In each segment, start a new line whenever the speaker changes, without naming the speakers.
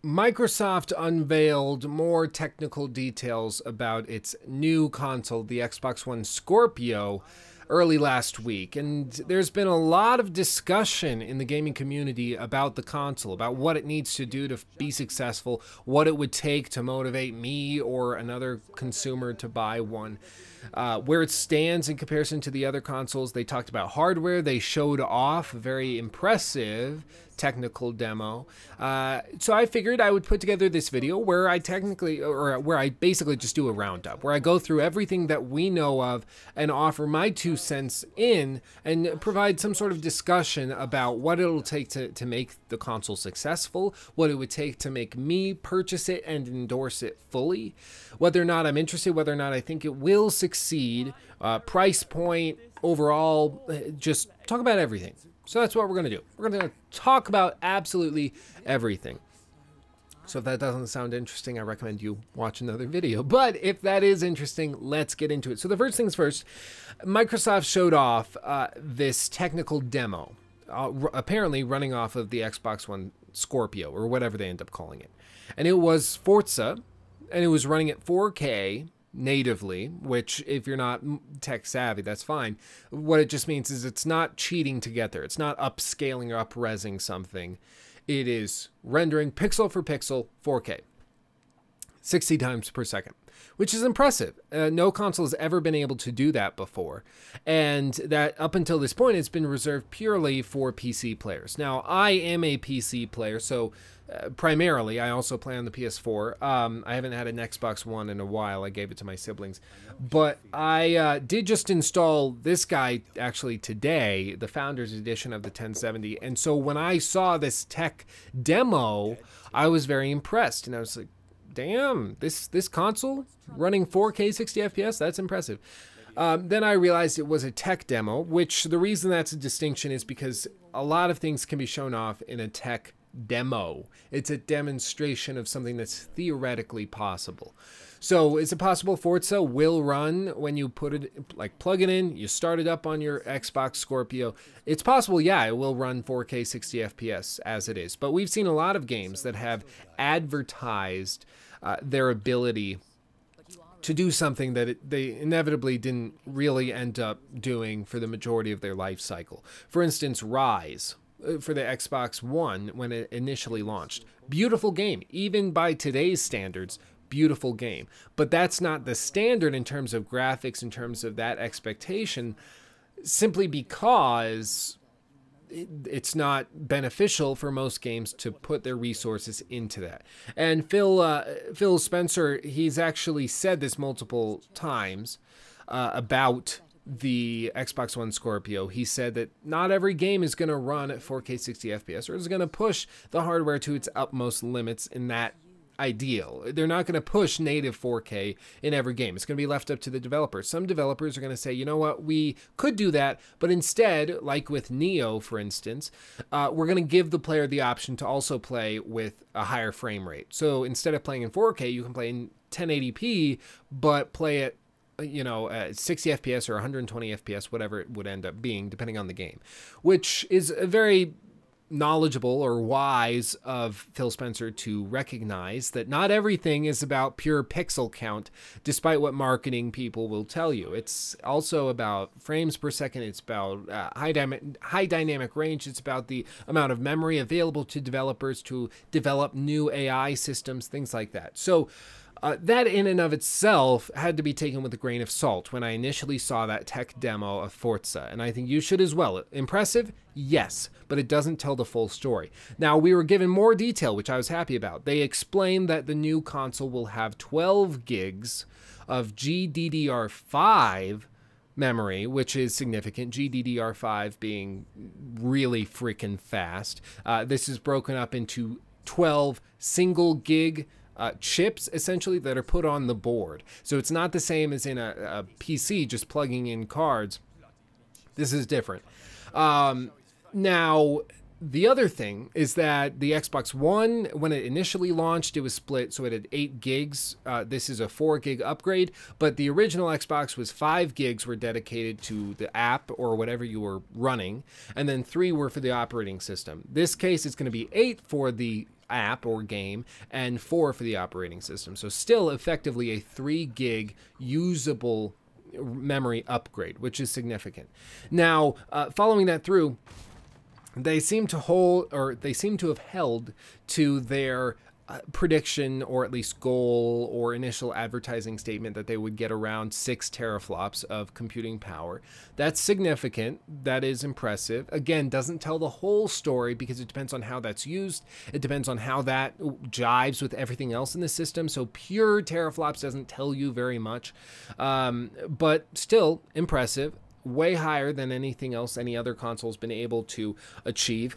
Microsoft unveiled more technical details about its new console, the Xbox One Scorpio, early last week. And there's been a lot of discussion in the gaming community about the console, about what it needs to do to be successful, what it would take to motivate me or another consumer to buy one. Where it stands in comparison to the other consoles. They talked about hardware. They showed off a very impressive technical demo. So I figured I would put together this video where I basically just do a roundup, where I go through everything that we know of and offer my 2 cents in and provide some sort of discussion about what it'll take to make the console successful, what it would take to make me purchase it and endorse it fully, whether or not I'm interested, whether or not I think it will succeed, price point, overall, just talk about everything. So that's what we're going to do. We're going to talk about absolutely everything. So if that doesn't sound interesting, I recommend you watch another video. But if that is interesting, let's get into it. So the first things first, Microsoft showed off this technical demo, apparently running off of the Xbox One Scorpio, or whatever they end up calling it. And it was Forza, and it was running at 4K, natively, which if you're not tech savvy, that's fine. What it just means is it's not cheating to get there. It's not upscaling or up-resing something. It is rendering pixel for pixel 4K, 60 times per second, which is impressive. No console has ever been able to do that before. And that up until this point, it's been reserved purely for PC players. Now, I am a PC player, so primarily, I also play on the PS4. I haven't had an Xbox One in a while. I gave it to my siblings. But I did just install this guy actually today, the Founders Edition of the 1070. And so when I saw this tech demo, I was very impressed. And I was like, damn, this console running 4K 60 FPS? That's impressive. Then I realized it was a tech demo, which the reason that's a distinction is because a lot of things can be shown off in a tech demo. It's a demonstration of something that's theoretically possible. So is it possible Forza will run when you put it, like plug it in, you start it up on your Xbox Scorpio? It's possible, yeah, it will run 4K 60 FPS as it is. But we've seen a lot of games that have advertised their ability to do something that they inevitably didn't really end up doing for the majority of their life cycle. For instance, Rise for the Xbox One when it initially launched. Beautiful game, even by today's standards, beautiful game. But that's not the standard in terms of graphics, in terms of that expectation, simply because it's not beneficial for most games to put their resources into that. And Phil Spencer, he's actually said this multiple times about the Xbox One Scorpio. He said that not every game is going to run at 4K 60 FPS or is going to push the hardware to its utmost limits in that ideal. They're not going to push native 4K in every game. It's going to be left up to the developers. Some developers are going to say, you know what, we could do that, but instead, like with Neo, for instance, we're going to give the player the option to also play with a higher frame rate. So instead of playing in 4K, you can play in 1080p, but play it 60 FPS or 120 FPS, whatever it would end up being, depending on the game, which is a very knowledgeable or wise of Phil Spencer to recognize that not everything is about pure pixel count, despite what marketing people will tell you. It's also about frames per second. It's about high dynamic range. It's about the amount of memory available to developers to develop new AI systems, things like that. So that in and of itself had to be taken with a grain of salt when I initially saw that tech demo of Forza, and I think you should as well. Impressive? Yes, but it doesn't tell the full story. Now, we were given more detail, which I was happy about. They explained that the new console will have 12 gigs of GDDR5 memory, which is significant, GDDR5 being really freaking fast. This is broken up into 12 single gig chips, essentially, that are put on the board. So it's not the same as in a PC, just plugging in cards. This is different. Now, the other thing is that the Xbox One, when it initially launched, it was split, so it had 8 gigs. This is a 4 gig upgrade, but the original Xbox was 5 gigs were dedicated to the app or whatever you were running, and then 3 were for the operating system. This case, it's going to be 8 for the app or game, and 4 for the operating system. So still effectively a 3 gig usable memory upgrade, which is significant. Now, following that through, they seem to have held to their prediction, or at least goal or initial advertising statement, that they would get around 6 teraflops of computing power. That's significant. That is impressive. Again, doesn't tell the whole story because it depends on how that's used. It depends on how that jives with everything else in the system. So pure teraflops doesn't tell you very much, but still impressive. Way higher than anything else any other console's been able to achieve.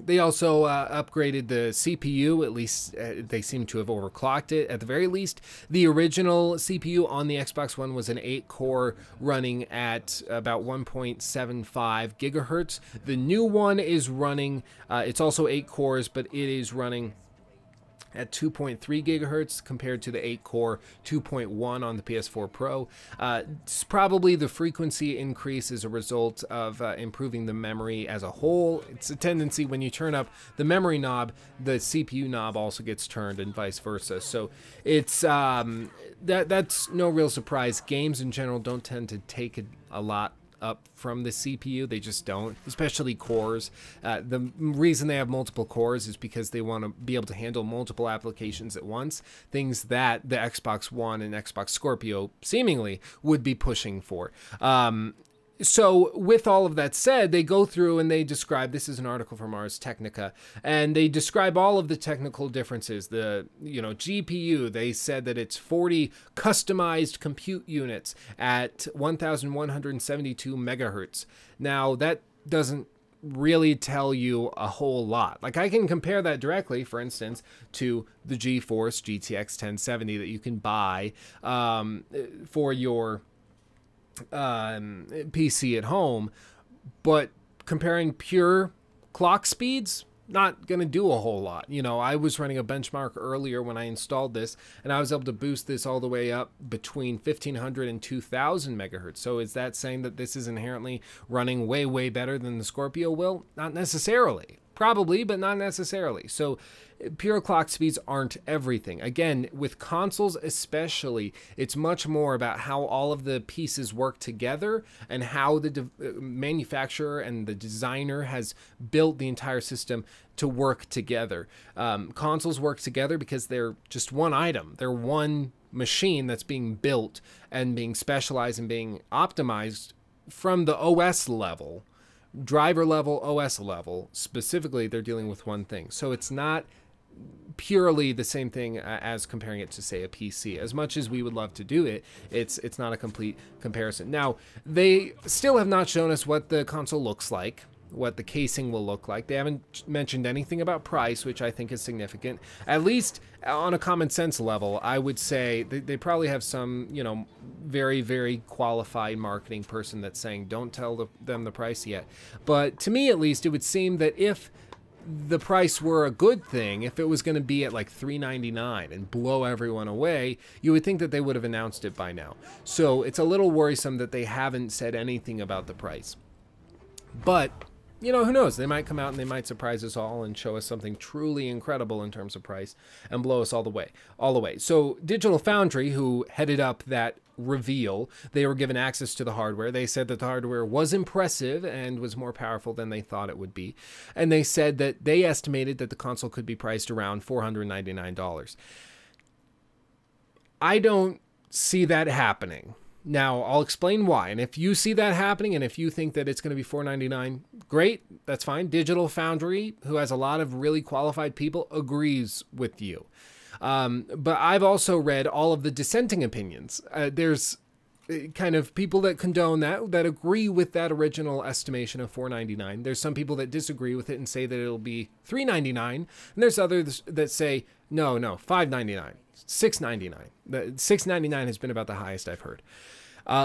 They also upgraded the CPU. At least they seem to have overclocked it. At the very least, the original CPU on the Xbox One was an 8-core running at about 1.75 gigahertz. The new one is running, it's also 8 cores, but it is running at 2.3 gigahertz compared to the 8-core 2.1 on the PS4 Pro. It's probably the frequency increase as a result of improving the memory as a whole. It's a tendency when you turn up the memory knob, the CPU knob also gets turned, and vice versa. So it's that's no real surprise. Games in general don't tend to take a lot up from the CPU. They just don't, especially cores. The reason they have multiple cores is because they want to be able to handle multiple applications at once, things that the Xbox One and Xbox Scorpio seemingly would be pushing for. So with all of that said, they go through and they describe, this is an article from Ars Technica, and they describe all of the technical differences. The, GPU, they said that it's 40 customized compute units at 1,172 megahertz. Now, that doesn't really tell you a whole lot. Like, I can compare that directly, for instance, to the GeForce GTX 1070 that you can buy for your PC at home, but comparing pure clock speeds, not going to do a whole lot. I was running a benchmark earlier when I installed this, and I was able to boost this all the way up between 1,500 and 2,000 megahertz. So is that saying that this is inherently running way, way better than the Scorpio will? Not necessarily. Probably, but not necessarily. So pure clock speeds aren't everything. Again, with consoles especially, it's much more about how all of the pieces work together and how the manufacturer and the designer has built the entire system to work together. Consoles work together because they're just one item. They're one machine that's being built and being specialized and being optimized from the OS level. Driver level, OS level, specifically, they're dealing with one thing. So it's not purely the same thing as comparing it to, say, a PC. As much as we would love to do it, it's not a complete comparison. Now, they still have not shown us what the console looks like, what the casing will look like. They haven't mentioned anything about price, which I think is significant. At least on a common sense level, I would say they probably have some, very, very qualified marketing person that's saying, don't tell them the price yet. But to me, at least, it would seem that if the price were a good thing, if it was going to be at like $399 and blow everyone away, you would think that they would have announced it by now. So it's a little worrisome that they haven't said anything about the price. But who knows? They might come out and they might surprise us all and show us something truly incredible in terms of price and blow us all the way. So Digital Foundry, who headed up that reveal, they were given access to the hardware. They said that the hardware was impressive and was more powerful than they thought it would be. And they said that they estimated that the console could be priced around $499. I don't see that happening. Now, I'll explain why. And if you see that happening and if you think that it's going to be $499, great, that's fine. Digital Foundry, who has a lot of really qualified people, agrees with you. But I've also read all of the dissenting opinions. There's kind of people that condone that agree with that original estimation of $499. There's some people that disagree with it and say that it'll be $399. And there's others that say, no, $599, $699. The $699 has been about the highest I've heard.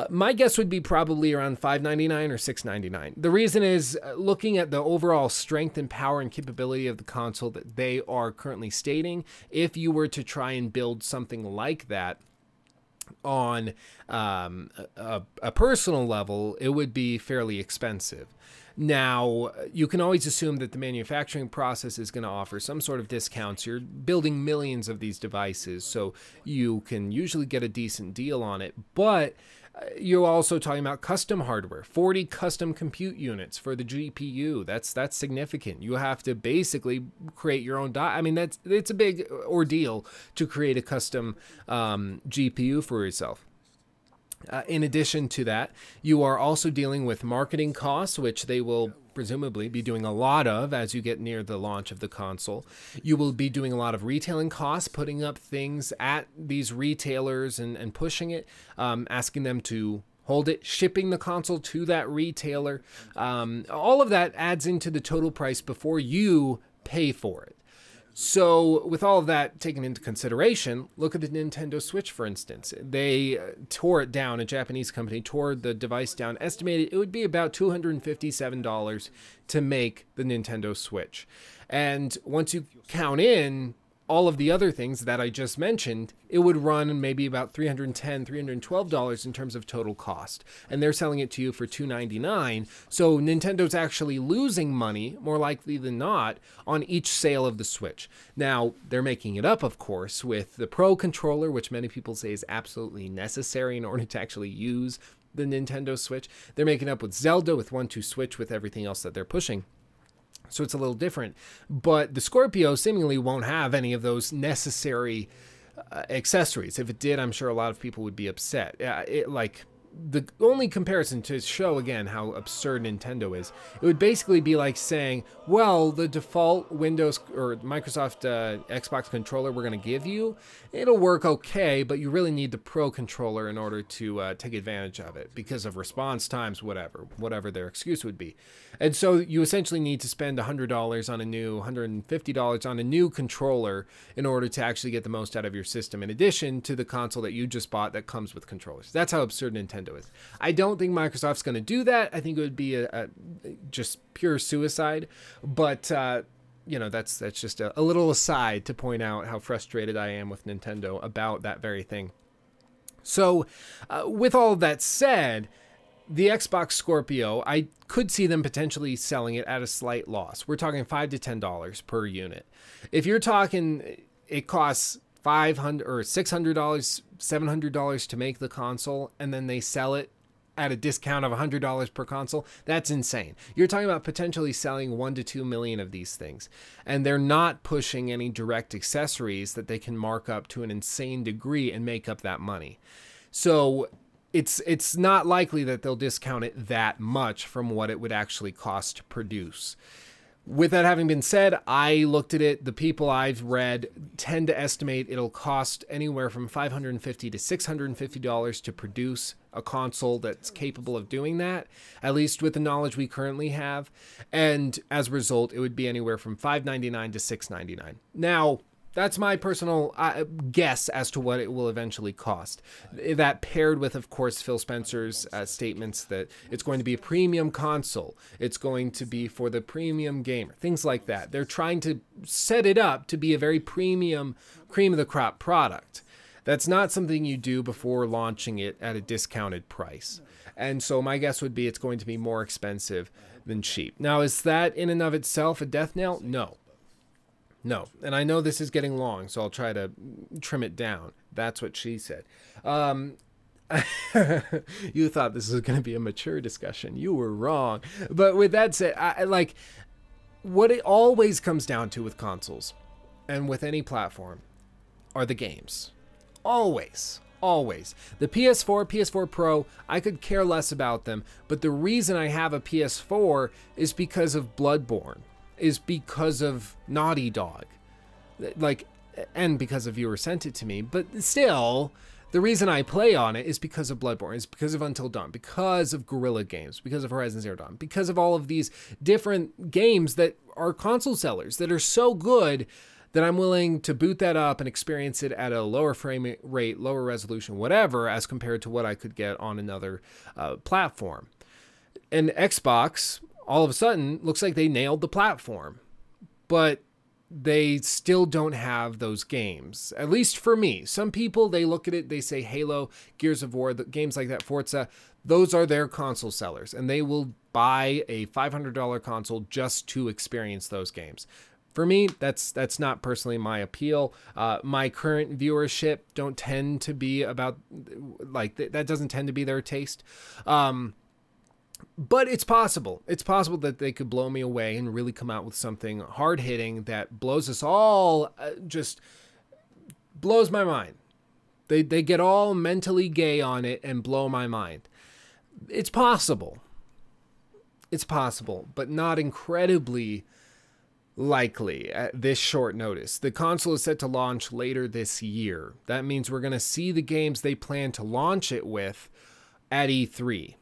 My guess would be probably around $599 or $699. The reason is, looking at the overall strength and power and capability of the console that they are currently stating, if you were to try and build something like that, on a personal level, it would be fairly expensive. Now, you can always assume that the manufacturing process is going to offer some sort of discounts. You're building millions of these devices, so you can usually get a decent deal on it. But you're also talking about custom hardware, 40 custom compute units for the GPU. That's significant. You have to basically create your own I mean, it's a big ordeal to create a custom GPU for yourself. In addition to that, you are also dealing with marketing costs, which they will presumably be doing a lot of as you get near the launch of the console. You will be doing a lot of retailing costs, putting up things at these retailers and pushing it, asking them to hold it, shipping the console to that retailer. All of that adds into the total price before you pay for it. So with all of that taken into consideration, look at the Nintendo Switch, for instance. They tore it down. A Japanese company tore the device down, estimated it would be about $257 to make the Nintendo Switch. And once you count in all of the other things that I just mentioned, it would run maybe about $310, $312 in terms of total cost. And they're selling it to you for $299. So Nintendo's actually losing money, more likely than not, on each sale of the Switch. Now, they're making it up, of course, with the Pro controller, which many people say is absolutely necessary in order to actually use the Nintendo Switch. They're making up with Zelda, with 1-2 Switch, with everything else that they're pushing. So it's a little different. But the Scorpio seemingly won't have any of those necessary accessories. If it did, I'm sure a lot of people would be upset. The only comparison to show, again, how absurd Nintendo is, it would basically be like saying, well, the default Windows or Microsoft Xbox controller we're going to give you, it'll work okay, but you really need the Pro controller in order to take advantage of it because of response times, whatever their excuse would be. And so you essentially need to spend $100 on a new, $150 on a new controller in order to actually get the most out of your system, in addition to the console that you just bought that comes with controllers. That's how absurd Nintendo is. I don't think Microsoft's going to do that. I think it would be just pure suicide. But you know, that's just a little aside to point out how frustrated I am with Nintendo about that very thing. So with all of that said, the Xbox Scorpio, I could see them potentially selling it at a slight loss. We're talking $5 to $10 per unit. If you're talking it costs $500 or $600, $700 to make the console, and then they sell it at a discount of $100 per console, that's insane. You're talking about potentially selling 1 to 2 million of these things, and they're not pushing any direct accessories that they can mark up to an insane degree and make up that money. So it's not likely that they'll discount it that much from what it would actually cost to produce. With that having been said, I looked at it. The people I've read tend to estimate it'll cost anywhere from $550 to $650 to produce a console that's capable of doing that, at least with the knowledge we currently have. And as a result, it would be anywhere from $599 to $699. Now, that's my personal guess as to what it will eventually cost. That paired with, of course, Phil Spencer's statements that it's going to be a premium console. It's going to be for the premium gamer, things like that. They're trying to set it up to be a very premium, cream of the crop product. That's not something you do before launching it at a discounted price. And so my guess would be it's going to be more expensive than cheap. Now, is that in and of itself a death knell? No. No, and I know this is getting long, so I'll try to trim it down. That's what she said. You thought this was going to be a mature discussion. You were wrong. But with that said, what it always comes down to with consoles and with any platform are the games. Always. Always. The PS4, PS4 Pro, I could care less about them, but the reason I have a PS4 is because of Bloodborne. Is because of Naughty Dog, and because a viewer sent it to me. But still, the reason I play on it is because of Bloodborne, is because of Until Dawn, because of Guerrilla Games, because of Horizon Zero Dawn, because of all of these different games that are console sellers that are so good that I'm willing to boot that up and experience it at a lower frame rate, lower resolution, whatever, as compared to what I could get on another platform. And Xbox, all of a sudden, looks like they nailed the platform. But they still don't have those games, at least for me. Some people, they look at it, they say Halo, Gears of War, the games like that, Forza, those are their console sellers, and they will buy a $500 console just to experience those games. For me, that's not personally my appeal. My current viewership don't tend to be about, like, that doesn't tend to be their taste. But it's possible. It's possible that they could blow me away and really come out with something hard-hitting that blows us all, just blows my mind. They get all mentally gay on it and blow my mind. It's possible. It's possible, but not incredibly likely at this short notice. The console is set to launch later this year. That means we're going to see the games they plan to launch it with at E3.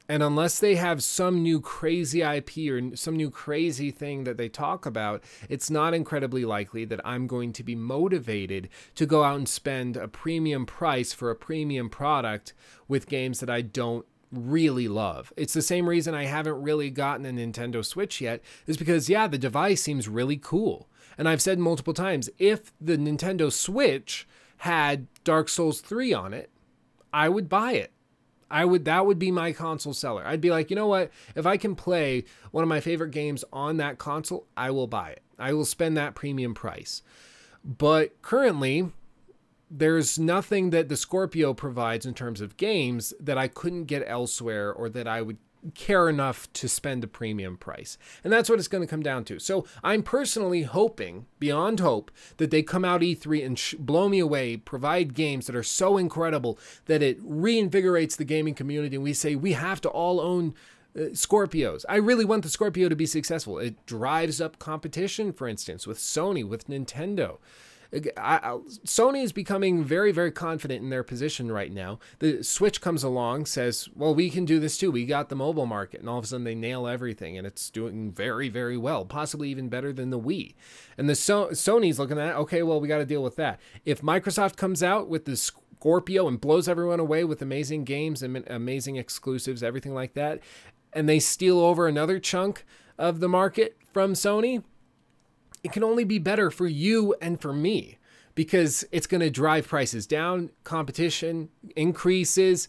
And unless they have some new crazy IP or some new crazy thing that they talk about, it's not incredibly likely that I'm going to be motivated to go out and spend a premium price for a premium product with games that I don't really love. It's the same reason I haven't really gotten a Nintendo Switch yet, is because, yeah, the device seems really cool. And I've said multiple times, if the Nintendo Switch had Dark Souls 3 on it, I would buy it. That would be my console seller. I'd be like, you know what? If I can play one of my favorite games on that console, I will buy it. I will spend that premium price. But currently, there's nothing that the Scorpio provides in terms of games that I couldn't get elsewhere or that I would care enough to spend a premium price. And that's what it's going to come down to. So I'm personally hoping, beyond hope, that they come out E3 and blow me away, provide games that are so incredible that it reinvigorates the gaming community, and we say we have to all own Scorpios. I really want the Scorpio to be successful. It drives up competition, for instance, with Sony, with Nintendo. Sony is becoming very, very confident in their position right now. The Switch comes along, says, well, we can do this too. We got the mobile market. And all of a sudden they nail everything, and it's doing very, very well, possibly even better than the Wii. And the Sony's looking at, okay, well, we got to deal with that. If Microsoft comes out with the Scorpio and blows everyone away with amazing games and amazing exclusives, everything like that, and they steal over another chunk of the market from Sony, it can only be better for you and for me, because it's going to drive prices down, competition increases.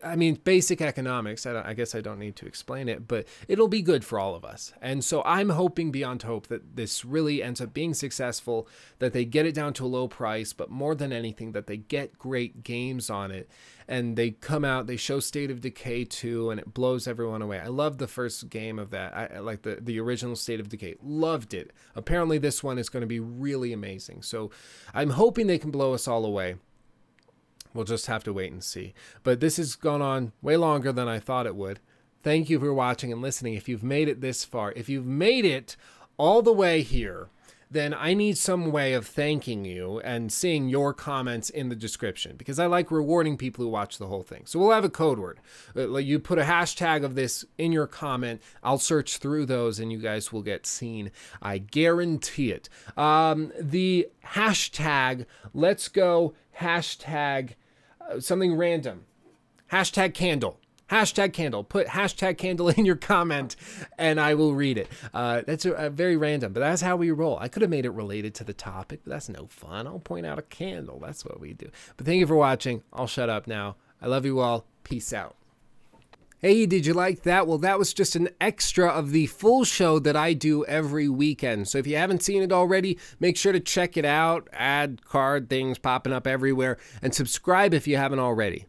I mean, basic economics. I guess I don't need to explain it, but it'll be good for all of us. And so I'm hoping beyond hope that this really ends up being successful, that they get it down to a low price, but more than anything, that they get great games on it. And they come out, they show State of Decay 2, and it blows everyone away. I loved the first game of that. I like the original State of Decay. Loved it. Apparently this one is going to be really amazing. So I'm hoping they can blow us all away. We'll just have to wait and see. But this has gone on way longer than I thought it would. Thank you for watching and listening. If you've made it this far, if you've made it all the way here, then I need some way of thanking you and seeing your comments in the description, because I like rewarding people who watch the whole thing. So we'll have a code word. You put a hashtag of this in your comment. I'll search through those and you guys will get seen. I guarantee it. The hashtag, let's go hashtag something random. Hashtag candle. Hashtag candle. Put hashtag candle in your comment and I will read it. That's a very random, but that's how we roll. I could have made it related to the topic, but that's no fun. I'll point out a candle. That's what we do. But thank you for watching. I'll shut up now. I love you all. Peace out. Hey, did you like that? Well, that was just an extra of the full show that I do every weekend. So if you haven't seen it already, make sure to check it out. Ad card things popping up everywhere, and subscribe if you haven't already.